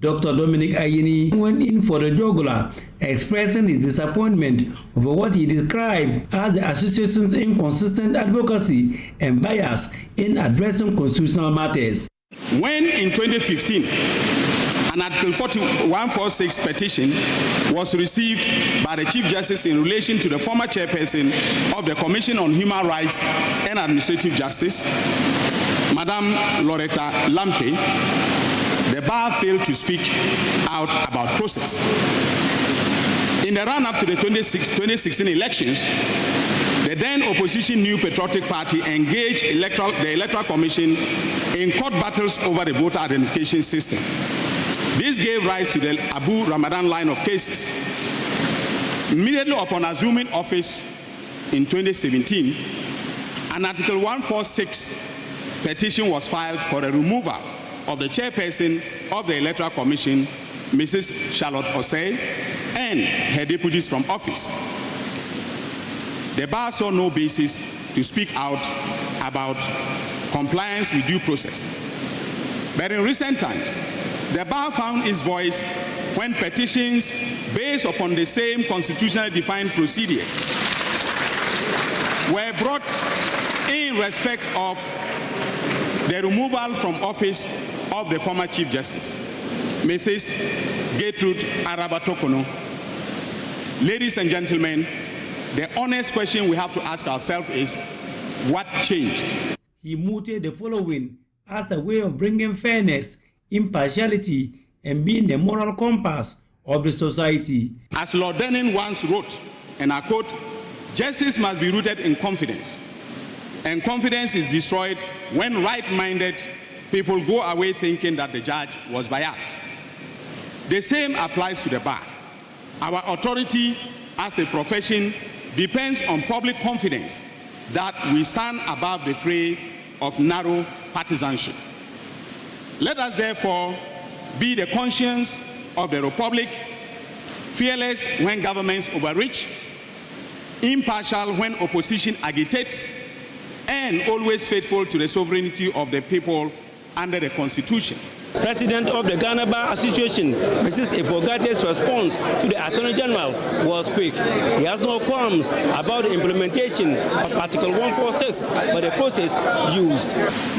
Dr. Dominic Ayine went in for the jugular, expressing his disappointment over what he described as the association's inconsistent advocacy and bias in addressing constitutional matters. When in 2015, an Article 146 petition was received by the Chief Justice in relation to the former chairperson of the Commission on Human Rights and Administrative Justice, Madame Loretta Lamke, the bar failed to speak out about process. In the run-up to the 2016 elections, the then opposition New Patriotic Party engaged the Electoral Commission in court battles over the voter identification system. This gave rise to the Abu Ramadan line of cases. Immediately upon assuming office in 2017, an Article 146 petition was filed for the removal of the chairperson of the Electoral Commission, Mrs. Charlotte Osei, and her deputies from office. The bar saw no basis to speak out about compliance with due process. But in recent times, the bar found its voice when petitions based upon the same constitutionally defined procedures were brought in respect of the removal from office of the former Chief Justice, Mrs. Gertrude Araba-Tokono. Ladies and gentlemen, the honest question we have to ask ourselves is, what changed? He mooted the following as a way of bringing fairness, impartiality, and being the moral compass of the society. As Lord Denning once wrote, and I quote, "Justice must be rooted in confidence, and confidence is destroyed when right-minded people go away thinking that the judge was biased." The same applies to the bar. Our authority as a profession depends on public confidence that we stand above the fray of narrow partisanship. Let us therefore be the conscience of the Republic, fearless when governments overreach, impartial when opposition agitates, and always faithful to the sovereignty of the people under the Constitution. President of the Ghana Bar Association, Mrs. Ifogate's response to the Attorney General was quick. He has no qualms about the implementation of Article 146, but the process used.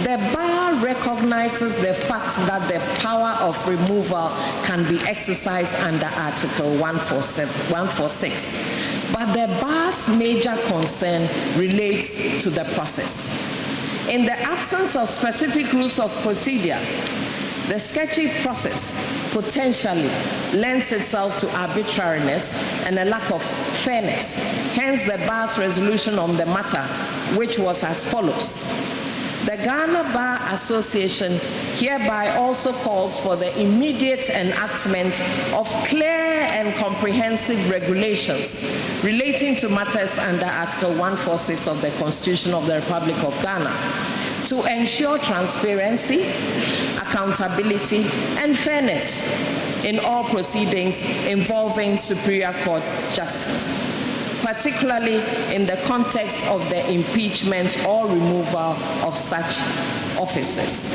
The bar recognizes the fact that the power of removal can be exercised under Article 146, but the bar's major concern relates to the process. In the absence of specific rules of procedure, the sketchy process potentially lends itself to arbitrariness and a lack of fairness. Hence the bar's resolution on the matter, which was as follows. The Ghana Bar Association hereby also calls for the immediate enactment of clear and comprehensive regulations relating to matters under Article 146 of the Constitution of the Republic of Ghana to ensure transparency, accountability, and fairness in all proceedings involving Superior Court justice, particularly in the context of the impeachment or removal of such officers.